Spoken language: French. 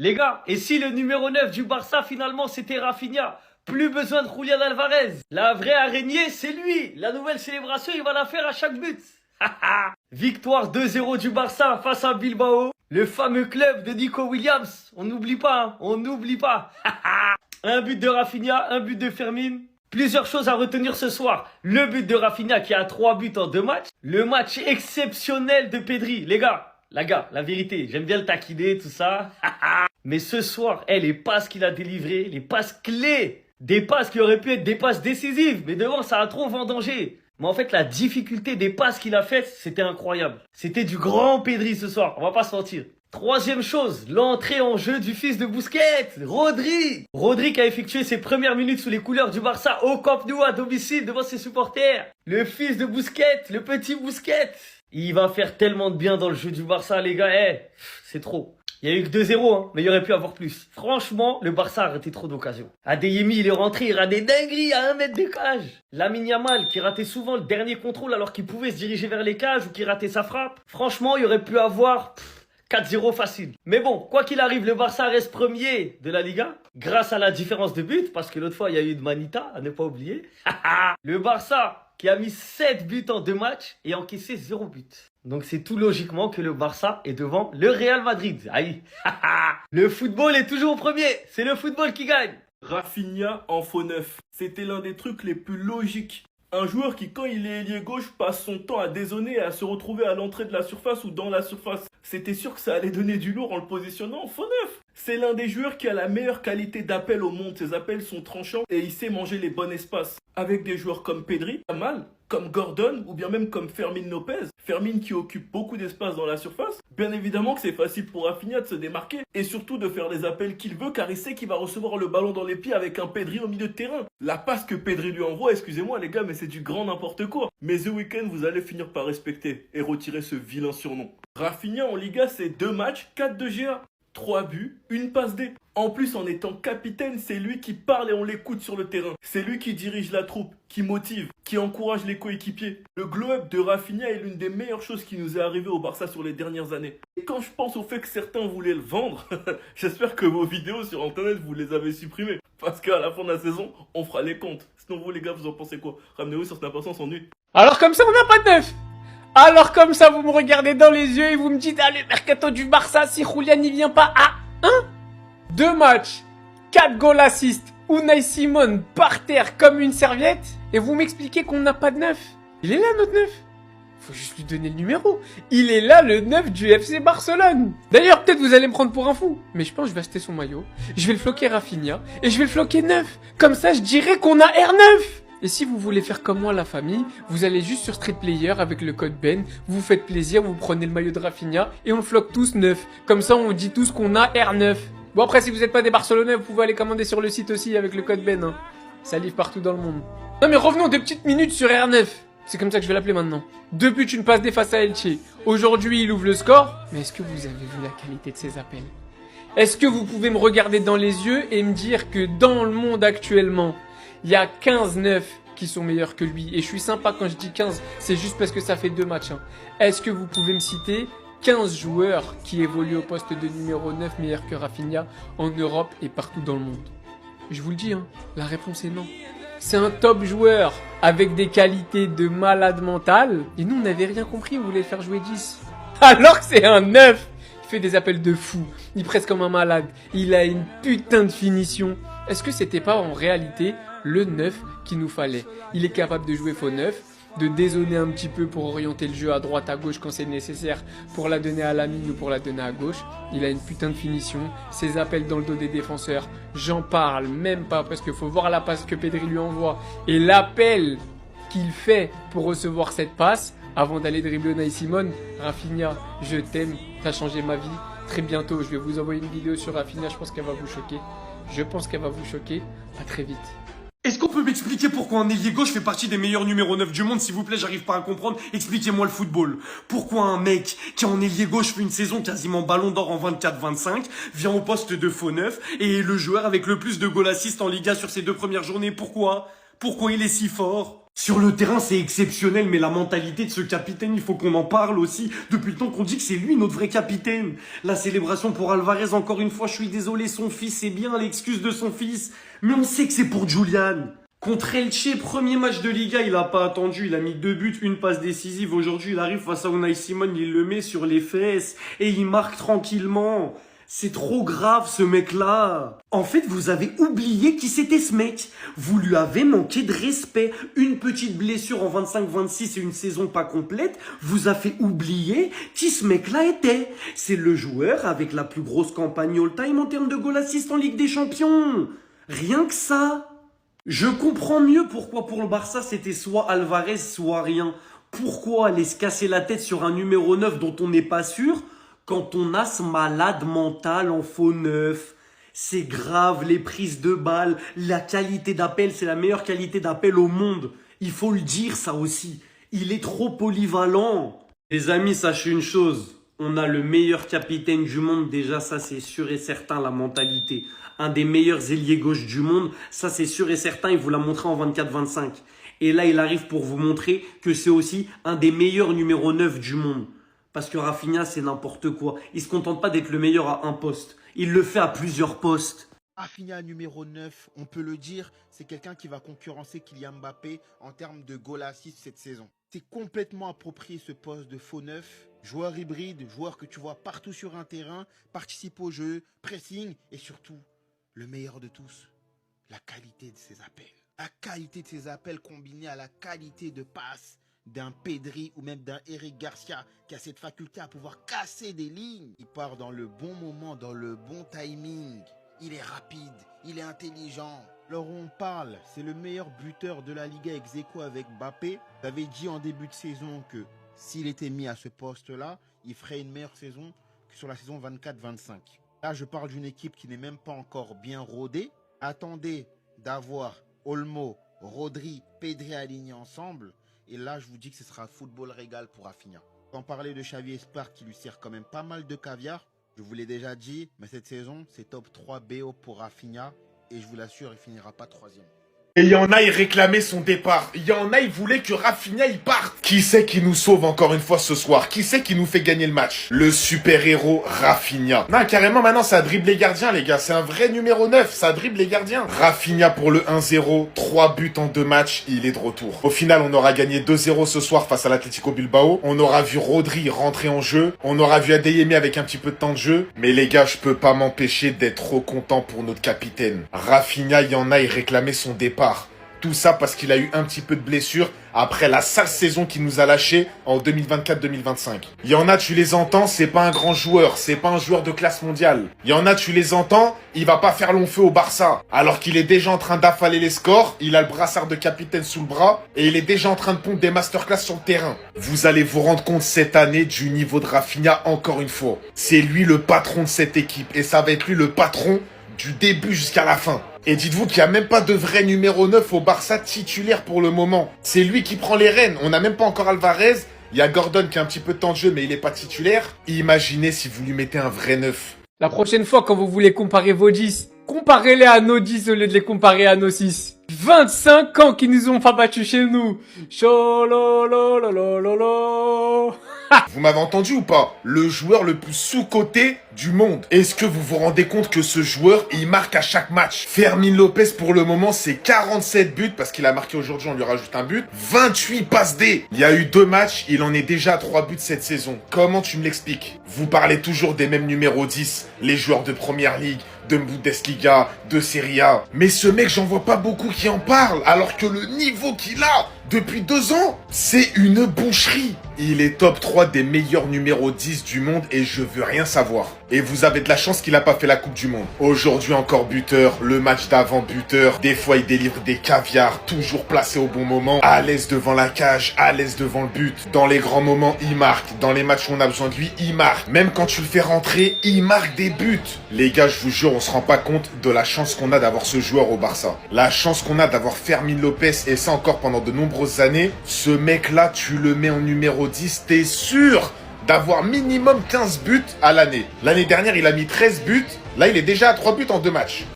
Les gars, et si le numéro 9 du Barça finalement c'était Rafinha? Plus besoin de Julián Alvarez. La vraie araignée, c'est lui. La nouvelle célébration, il va la faire à chaque but. Victoire 2-0 du Barça face à Bilbao. Le fameux club de Nico Williams. On n'oublie pas, hein, on n'oublie pas. Un but de Rafinha, un but de Fermin. Plusieurs choses à retenir ce soir. Le but de Rafinha qui a 3 buts en 2 matchs. Le match exceptionnel de Pedri. Les gars, la vérité, j'aime bien le taquiner, tout ça. Mais ce soir, les passes qu'il a délivrées, les passes clés. Des passes qui auraient pu être des passes décisives. Mais devant, ça a trop vendangé. Mais en fait, la difficulté des passes qu'il a faites, c'était incroyable. C'était du grand Pedri ce soir, on va pas se mentir. Troisième chose, l'entrée en jeu du fils de Busquets, Rodri. Rodri qui a effectué ses premières minutes sous les couleurs du Barça au Camp Nou à domicile devant ses supporters. Le fils de Busquets, le petit Busquets. Il va faire tellement de bien dans le jeu du Barça, les gars. C'est trop. Il y a eu que 2-0, hein, mais il y aurait pu avoir plus. Franchement, le Barça a raté trop d'occasions. Adeyemi, il est rentré, il rate des dingueries à 1 mètre des cages. Lamine Yamal, qui ratait souvent le dernier contrôle alors qu'il pouvait se diriger vers les cages ou qui ratait sa frappe. Franchement, il y aurait pu avoir 4-0 facile. Mais bon, quoi qu'il arrive, le Barça reste premier de la Liga. Grâce à la différence de but, parce que l'autre fois, il y a eu de Manita, à ne pas oublier. Le Barça qui a mis 7 buts en 2 matchs et encaissé 0 but. Donc c'est tout logiquement que le Barça est devant le Real Madrid. Aïe. Le football est toujours premier. C'est le football qui gagne. Rafinha en faux neuf. C'était l'un des trucs les plus logiques. Un joueur qui, quand il est ailier gauche, passe son temps à dézonner et à se retrouver à l'entrée de la surface ou dans la surface. C'était sûr que ça allait donner du lourd en le positionnant en faux neuf. C'est l'un des joueurs qui a la meilleure qualité d'appel au monde. Ses appels sont tranchants et il sait manger les bons espaces. Avec des joueurs comme Pedri, pas mal, comme Gordon ou bien même comme Fermin Lopez. Fermin qui occupe beaucoup d'espace dans la surface. Bien évidemment que c'est facile pour Rafinha de se démarquer et surtout de faire les appels qu'il veut car il sait qu'il va recevoir le ballon dans les pieds avec un Pedri au milieu de terrain. La passe que Pedri lui envoie, excusez-moi les gars, mais c'est du grand n'importe quoi. Mais The Weeknd, vous allez finir par respecter et retirer ce vilain surnom. Rafinha en Liga, c'est 2 matchs, 4 de GA. 3 buts, 1 passe D. En plus, en étant capitaine, c'est lui qui parle et on l'écoute sur le terrain. C'est lui qui dirige la troupe, qui motive, qui encourage les coéquipiers. Le glow-up de Rafinha est l'une des meilleures choses qui nous est arrivée au Barça sur les dernières années. Et quand je pense au fait que certains voulaient le vendre, j'espère que vos vidéos sur internet, vous les avez supprimées. Parce qu'à la fin de la saison, on fera les comptes. Sinon vous les gars, vous en pensez quoi? Ramenez-vous sur Snap, on s'ennuie. Alors comme ça, on n'a pas de neuf. Alors comme ça, vous me regardez dans les yeux et vous me dites, ah, le mercato du Barça, si Julián n'y vient pas, 2 matchs, 4 goals assists, Unai Simon par terre comme une serviette, et vous m'expliquez qu'on n'a pas de neuf. Il est là, notre neuf. Faut juste lui donner le numéro. Il est là, le 9 du FC Barcelone. D'ailleurs, peut-être vous allez me prendre pour un fou, mais je pense que je vais acheter son maillot, je vais le floquer Rafinha, et je vais le floquer 9. Comme ça, je dirais qu'on a R9. Et si vous voulez faire comme moi la famille, vous allez juste sur Street Player avec le code Ben, vous faites plaisir, vous prenez le maillot de Rafinha et on le floque tous 9. Comme ça on dit tous qu'on a R9. Bon après si vous n'êtes pas des Barcelonais, vous pouvez aller commander sur le site aussi avec le code Ben. Hein. Ça livre partout dans le monde. Non mais revenons 2 petites minutes sur R9. C'est comme ça que je vais l'appeler maintenant. 2 buts, une passe D face à Elche. Aujourd'hui il ouvre le score. Mais est-ce que vous avez vu la qualité de ses appels? Est-ce que vous pouvez me regarder dans les yeux et me dire que dans le monde actuellement, il y a 15-9 qui sont meilleurs que lui. Et je suis sympa quand je dis 15, c'est juste parce que ça fait 2 matchs. Hein. Est-ce que vous pouvez me citer 15 joueurs qui évoluent au poste de numéro 9 meilleurs que Rafinha en Europe et partout dans le monde? Je vous le dis, hein, la réponse est non. C'est un top joueur avec des qualités de malade mental. Et nous, on n'avait rien compris, on voulait le faire jouer 10. Alors que c'est un 9. Il fait des appels de fou. Il presse comme un malade. Il a une putain de finition. Est-ce que c'était pas en réalité le 9 qu'il nous fallait? Il est capable de jouer faux 9, de dézoner un petit peu pour orienter le jeu à droite, à gauche quand c'est nécessaire, pour la donner à Lamine ou pour la donner à gauche. Il a une putain de finition, ses appels dans le dos des défenseurs, j'en parle même pas parce qu'il faut voir la passe que Pedri lui envoie et l'appel qu'il fait pour recevoir cette passe avant d'aller dribbler Unai Simon. Rafinha, je t'aime, t'as changé ma vie. Très bientôt, je vais vous envoyer une vidéo sur Rafinha, je pense qu'elle va vous choquer. À très vite. Est-ce qu'on peut m'expliquer pourquoi un ailier gauche fait partie des meilleurs numéros 9 du monde? S'il vous plaît, j'arrive pas à comprendre. Expliquez-moi le football. Pourquoi un mec qui en ailier gauche fait une saison quasiment ballon d'or en 24-25, vient au poste de faux 9 et est le joueur avec le plus de goal assist en Liga sur ses 2 premières journées? Pourquoi il est si fort? Sur le terrain, c'est exceptionnel, mais la mentalité de ce capitaine, il faut qu'on en parle aussi. Depuis le temps qu'on dit que c'est lui notre vrai capitaine. La célébration pour Alvarez, encore une fois, je suis désolé, son fils, c'est bien l'excuse de son fils. Mais on sait que c'est pour Julian. Contre Elche, premier match de Liga, il a pas attendu, il a mis 2 buts, une passe décisive. Aujourd'hui, il arrive face à Unai Simon, il le met sur les fesses et il marque tranquillement. C'est trop grave ce mec-là. En fait, vous avez oublié qui c'était ce mec. Vous lui avez manqué de respect. Une petite blessure en 25-26 et une saison pas complète vous a fait oublier qui ce mec-là était. C'est le joueur avec la plus grosse campagne all-time en termes de goal assist en Ligue des Champions. Rien que ça. Je comprends mieux pourquoi pour le Barça c'était soit Alvarez, soit rien. Pourquoi aller se casser la tête sur un numéro 9 dont on n'est pas sûr quand on a ce malade mental en faux 9? C'est grave, les prises de balles, la qualité d'appel, c'est la meilleure qualité d'appel au monde. Il faut le dire ça aussi. Il est trop polyvalent. Les amis, sachez une chose. On a le meilleur capitaine du monde, déjà ça c'est sûr et certain, la mentalité. Un des meilleurs ailiers gauche du monde, ça c'est sûr et certain, il vous l'a montré en 24-25. Et là il arrive pour vous montrer que c'est aussi un des meilleurs numéro 9 du monde. Parce que Rafinha c'est n'importe quoi, il se contente pas d'être le meilleur à un poste, il le fait à plusieurs postes. Rafinha numéro 9, on peut le dire, c'est quelqu'un qui va concurrencer Kylian Mbappé en termes de goal assist cette saison. C'est complètement approprié ce poste de faux 9. Joueur hybride, joueur que tu vois partout sur un terrain, participe au jeu, pressing et surtout, le meilleur de tous, la qualité de ses appels. La qualité de ses appels combinée à la qualité de passe d'un Pedri ou même d'un Eric Garcia qui a cette faculté à pouvoir casser des lignes. Il part dans le bon moment, dans le bon timing. Il est rapide, il est intelligent. Alors on parle, c'est le meilleur buteur de la Liga ex aequo avec Mbappé. J'avais dit en début de saison que s'il était mis à ce poste-là, il ferait une meilleure saison que sur la saison 24-25. Là, je parle d'une équipe qui n'est même pas encore bien rodée. Attendez d'avoir Olmo, Rodri, Pedri alignés ensemble. Et là, je vous dis que ce sera football régal pour Rafinha. Sans parler de Xavi Espart qui lui sert quand même pas mal de caviar. Je vous l'ai déjà dit, mais cette saison, c'est top 3 BO pour Rafinha. Et je vous l'assure, il finira pas 3e. Et il y en a, ils réclamaient son départ. Il y en a, ils voulaient que Rafinha, il parte. Qui c'est qui nous sauve encore une fois ce soir? Qui c'est qui nous fait gagner le match? Le super-héros Rafinha. Non, carrément, maintenant, ça dribble les gardiens, les gars. C'est un vrai numéro 9. Ça dribble les gardiens. Rafinha pour le 1-0. 3 buts en 2 matchs. Il est de retour. Au final, on aura gagné 2-0 ce soir face à l'Atlético Bilbao. On aura vu Rodri rentrer en jeu. On aura vu Adeyemi avec un petit peu de temps de jeu. Mais les gars, je peux pas m'empêcher d'être trop content pour notre capitaine. Rafinha, il y en a, il réclamait son départ. Tout ça parce qu'il a eu un petit peu de blessure après la sale saison qu'il nous a lâché en 2024-2025. Il y en a, tu les entends, c'est pas un grand joueur, c'est pas un joueur de classe mondiale. Il y en a, tu les entends, il va pas faire long feu au Barça. Alors qu'il est déjà en train d'affaler les scores, il a le brassard de capitaine sous le bras et il est déjà en train de pondre des masterclass sur le terrain. Vous allez vous rendre compte cette année du niveau de Rafinha encore une fois. C'est lui le patron de cette équipe et ça va être lui le patron du début jusqu'à la fin. Et dites-vous qu'il n'y a même pas de vrai numéro 9 au Barça titulaire pour le moment. C'est lui qui prend les rênes. On n'a même pas encore Alvarez. Il y a Gordon qui a un petit peu de temps de jeu, mais il n'est pas titulaire. Imaginez si vous lui mettez un vrai 9. La prochaine fois, quand vous voulez comparer vos 10, comparez-les à nos 10 au lieu de les comparer à nos 6. 25 ans qu'ils nous ont pas battus chez nous. Cholololololo. Vous m'avez entendu ou pas? Le joueur le plus sous-coté du monde. Est-ce que vous vous rendez compte que ce joueur, il marque à chaque match? Fermin Lopez, pour le moment, c'est 47 buts, parce qu'il a marqué aujourd'hui, on lui rajoute un but. 28 passes D. Il y a eu 2 matchs, il en est déjà à 3 buts cette saison. Comment tu me l'expliques? Vous parlez toujours des mêmes numéros 10, les joueurs de Première Ligue, de Bundesliga, de Serie A. Mais ce mec, j'en vois pas beaucoup qui en parlent, alors que le niveau qu'il a depuis 2 ans, c'est une boucherie. Il est top 3 des meilleurs numéros 10 du monde et je veux rien savoir. Et vous avez de la chance qu'il a pas fait la Coupe du Monde. Aujourd'hui encore buteur, le match d'avant buteur. Des fois il délivre des caviars, toujours placé au bon moment. À l'aise devant la cage, à l'aise devant le but. Dans les grands moments, il marque. Dans les matchs où on a besoin de lui, il marque. Même quand tu le fais rentrer, il marque des buts. Les gars, je vous jure, on se rend pas compte de la chance qu'on a d'avoir ce joueur au Barça. La chance qu'on a d'avoir Fermin Lopez et ça encore pendant de nombreuses années. Ce mec-là, tu le mets en numéro 10, t'es sûr d'avoir minimum 15 buts à l'année. L'année dernière, il a mis 13 buts. Là, il est déjà à 3 buts en 2 matchs.